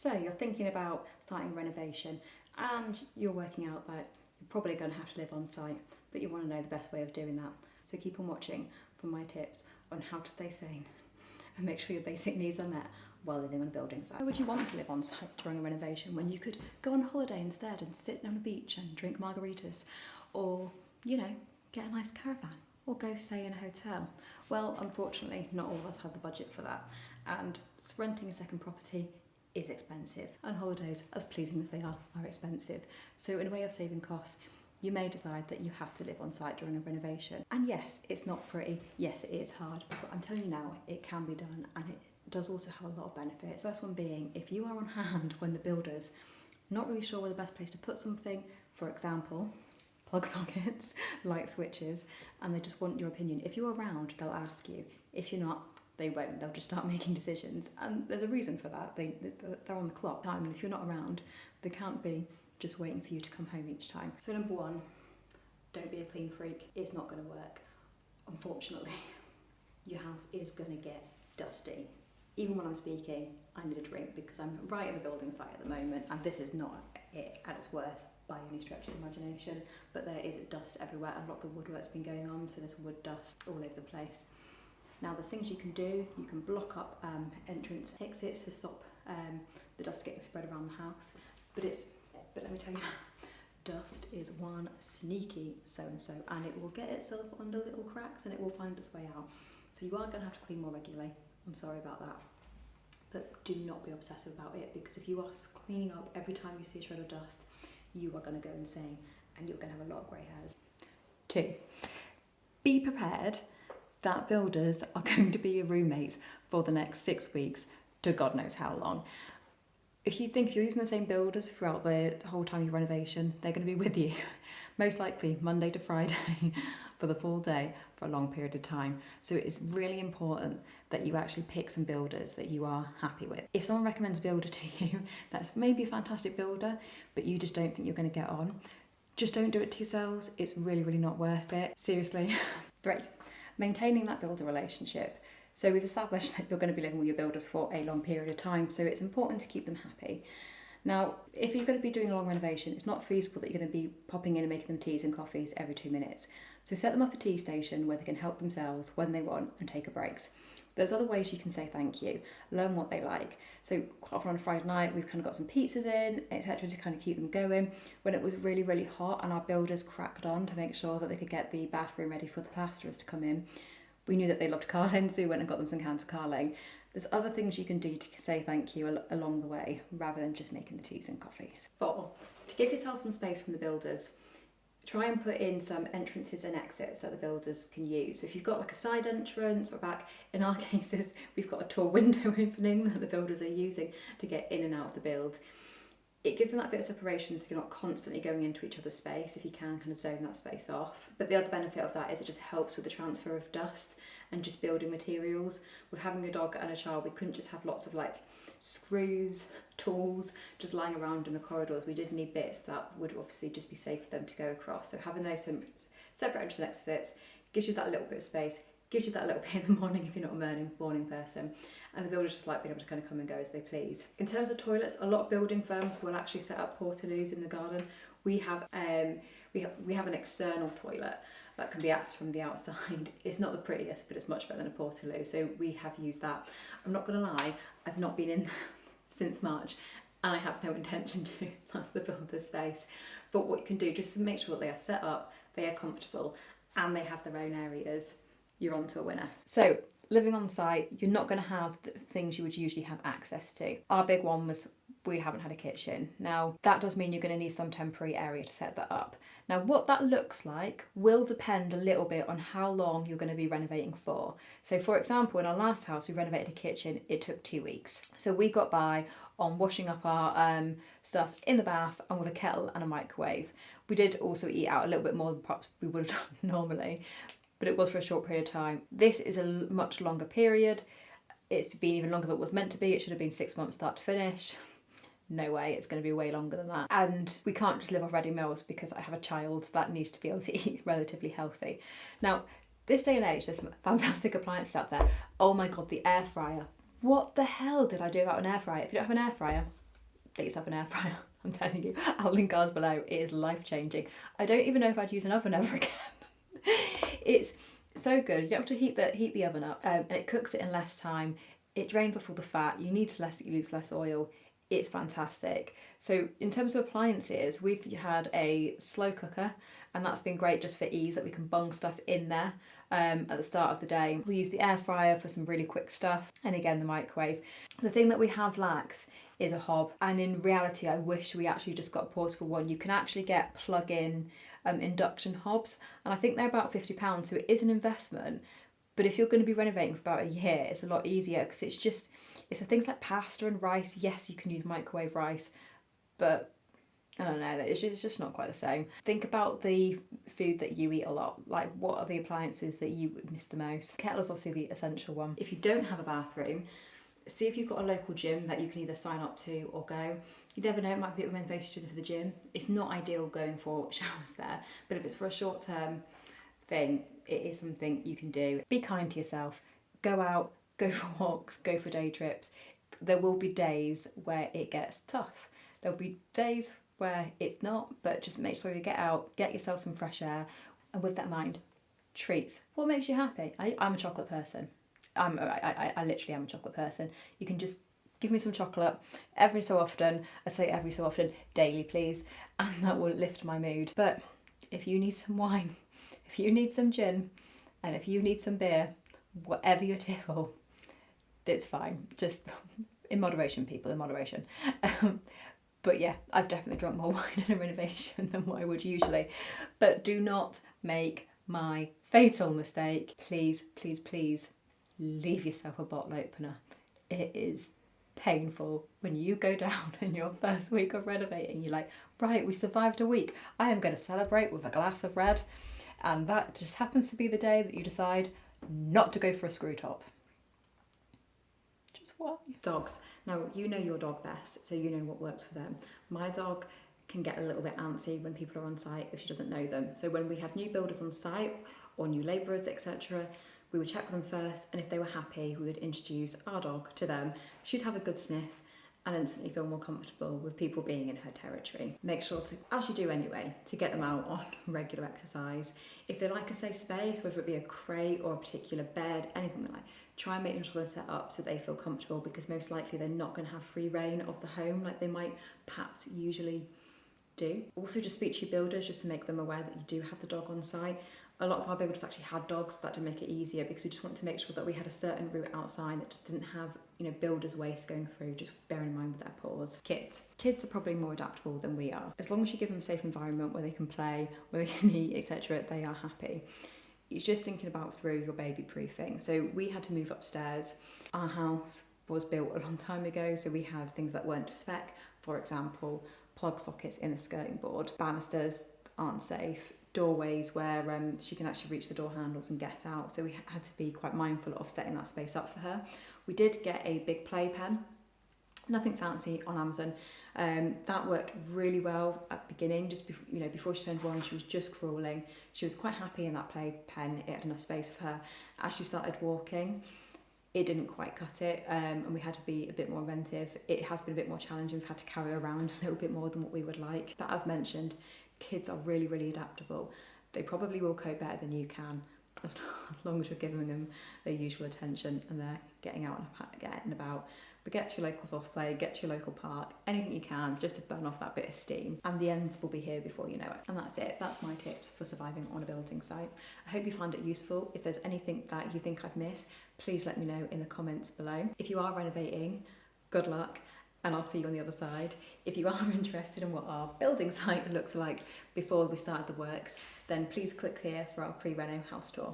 So you're thinking about starting a renovation and you're working out that you're probably going to have to live on site, but you want to know the best way of doing that. So keep on watching for my tips on how to stay sane and make sure your basic needs are met while living on a building site. Why would you want to live on site during a renovation when you could go on holiday instead and sit on a beach and drink margaritas, or, you know, get a nice caravan, or go stay in a hotel? Well, unfortunately, not all of us have the budget for that, and renting a second property is expensive, and holidays, as pleasing as they are expensive. So in a way of saving costs, you may decide that you have to live on site during a renovation. And yes, it's not pretty, yes, it is hard, but I'm telling you now, it can be done, and it does also have a lot of benefits. First one being, if you are on hand when the builder's not really sure where the best place to put something, for example, plug sockets, light switches, and they just want your opinion. If you're around, they'll ask you. If you're not, they won't. They'll just start making decisions. And there's a reason for that. They're on the clock time, and if you're not around, they can't be just waiting for you to come home each time. So number one, don't be a clean freak. It's not going to work. Unfortunately, your house is going to get dusty. Even when I'm speaking, I need a drink because I'm right at the building site at the moment, and this is not it at its worst by any stretch of the imagination, but there is dust everywhere. A lot of the woodwork's been going on, so there's wood dust all over the place. Now there's things you can do. You can block up entrance exits to stop the dust getting spread around the house, but let me tell you, dust is one sneaky so-and-so, and it will get itself under little cracks and it will find its way out. So you are going to have to clean more regularly. I'm sorry about that. But do not be obsessive about it, because if you are cleaning up every time you see a shred of dust, you are going to go insane and you're going to have a lot of grey hairs. 2, be prepared that builders are going to be your roommates for the next 6 weeks to God knows how long. If you think you're using the same builders throughout the whole time of your renovation, they're going to be with you, most likely Monday to Friday for the full day for a long period of time. So it is really important that you actually pick some builders that you are happy with. If someone recommends a builder to you, that's maybe a fantastic builder, but you just don't think you're going to get on, just don't do it to yourselves. It's really, really not worth it. Seriously. 3, maintaining that builder relationship. So we've established that you're going to be living with your builders for a long period of time, so it's important to keep them happy. Now, if you're going to be doing a long renovation, it's not feasible that you're going to be popping in and making them teas and coffees every 2 minutes. So set them up a tea station where they can help themselves when they want and take a breaks. There's other ways you can say thank you, learn what they like. So quite often on a Friday night, we've kind of got some pizzas in, etc., to kind of keep them going. When it was really, really hot and our builders cracked on to make sure that they could get the bathroom ready for the plasterers to come in, we knew that they loved carling, so we went and got them some cans of carling. There's other things you can do to say thank you along the way, rather than just making the teas and coffees. 4, to give yourself some space from the builders, try and put in some entrances and exits that the builders can use. So if you've got like a side entrance or back, in our cases, we've got a tall window opening that the builders are using to get in and out of the build. It gives them that bit of separation so you're not constantly going into each other's space if you can kind of zone that space off. But the other benefit of that is it just helps with the transfer of dust and just building materials. With having a dog and a child, we couldn't just have lots of like screws, tools just lying around in the corridors. We did need bits that would obviously just be safe for them to go across. So having those separate entrance and exits gives you that little bit of space, gives you that little bit in the morning if you're not a morning person. And the builders just like being able to kind of come and go as they please. In terms of toilets, a lot of building firms will actually set up portaloos in the garden. We have an external toilet that can be accessed from the outside. It's not the prettiest, but it's much better than a portaloo, so we have used that. I'm not going to lie, I've not been in since March, and I have no intention to. That's the builder's space. But what you can do, just to make sure that they are set up, they are comfortable, and they have their own areas, you're on to a winner. So, living on site, you're not going to have the things you would usually have access to. Our big one was we haven't had a kitchen. Now, that does mean you're going to need some temporary area to set that up. Now, what that looks like will depend a little bit on how long you're going to be renovating for. So, for example, in our last house, we renovated a kitchen. It took 2 weeks. So we got by on washing up our stuff in the bath and with a kettle and a microwave. We did also eat out a little bit more than perhaps we would have done normally, but it was for a short period of time. This is a much longer period. It's been even longer than it was meant to be. It should have been 6 months start to finish. No way, it's going to be way longer than that. And we can't just live off ready meals because I have a child that needs to be able to eat relatively healthy. Now, this day and age, there's some fantastic appliances out there. Oh my God, the air fryer. What the hell did I do about an air fryer? If you don't have an air fryer, get yourself an air fryer. I'm telling you, I'll link ours below. It is life-changing. I don't even know if I'd use an oven ever again. It's so good. You don't have to heat the oven up, and it cooks it in less time. It drains off all the fat. You use less oil. It's fantastic. So in terms of appliances, we've had a slow cooker, and that's been great just for ease, that we can bung stuff in there at the start of the day. We use the air fryer for some really quick stuff, and again the microwave. The thing that we have lacked is a hob, and in reality I wish we actually just got a portable one. You can actually get plug-in induction hobs, and I think they're about £50, so it is an investment. But if you're going to be renovating for about a year, it's a lot easier, because it's for things like pasta and rice. Yes, you can use microwave rice, but I don't know, it's just not quite the same. Think about the food that you eat a lot. Like, what are the appliances that you would miss the most? Kettle is obviously the essential one. If you don't have a bathroom, see if you've got a local gym that you can either sign up to or go. You never know, it might be a bit of motivation for the gym. It's not ideal going for showers there, but if it's for a short term thing, it is something you can do. Be kind to yourself. Go out, go for walks, go for day trips. There will be days where it gets tough. There'll be days where it's not, but just make sure you get out, get yourself some fresh air, and with that in mind, treats. What makes you happy? I'm a chocolate person. I literally am a chocolate person. You can just give me some chocolate every so often. I say every so often, daily please, and that will lift my mood. But if you need some wine, if you need some gin, and if you need some beer, whatever your deal, it's fine. Just in moderation, people, in moderation. But yeah, I've definitely drunk more wine in a renovation than what I would usually. But do not make my fatal mistake. Please, please, please leave yourself a bottle opener. It is painful when you go down in your first week of renovating. You're like, right, we survived a week. I am going to celebrate with a glass of red. And that just happens to be the day that you decide not to go for a screw top. Just why? Dogs. Now, you know your dog best, so you know what works for them. My dog can get a little bit antsy when people are on site if she doesn't know them. So when we had new builders on site or new labourers, etc., we would check with them first, and if they were happy, we would introduce our dog to them. She'd have a good sniff and instantly feel more comfortable with people being in her territory. Make sure to, as you do anyway, to get them out on regular exercise. If they like a safe space, whether it be a crate or a particular bed, anything like that, try and make them sure they're set up so they feel comfortable, because most likely they're not going to have free reign of the home like they might perhaps usually do. Also, just speak to your builders just to make them aware that you do have the dog on site. A lot of our builders actually had dogs, so that to make it easier, because we just want to make sure that we had a certain route outside that just didn't have, builder's waste going through, just bearing in mind with their paws. Kids are probably more adaptable than we are. As long as you give them a safe environment where they can play, where they can eat, etc., they are happy. It's just thinking about through your baby proofing. So we had to move upstairs. Our house was built a long time ago, so we had things that weren't to spec. For example, plug sockets in the skirting board. Banisters aren't safe. Doorways where she can actually reach the door handles and get out. So we had to be quite mindful of setting that space up for her. We did get a big playpen, nothing fancy, on Amazon. That worked really well at the beginning, just before she turned 1, she was just crawling. She was quite happy in that playpen. It had enough space for her. As she started walking, it didn't quite cut it, and we had to be a bit more inventive. It has been a bit more challenging. We've had to carry around a little bit more than what we would like. But as mentioned, kids are really, really adaptable. They probably will cope better than you can, as long as you're giving them their usual attention and they're getting out and about. But get to your local soft play, get to your local park, anything you can, just to burn off that bit of steam. And the end will be here before you know it. And that's it. That's my tips for surviving on a building site. I hope you find it useful. If there's anything that you think I've missed, please let me know in the comments below. If you are renovating, good luck, and I'll see you on the other side. If you are interested in what our building site looks like before we started the works, then please click here for our pre-reno house tour.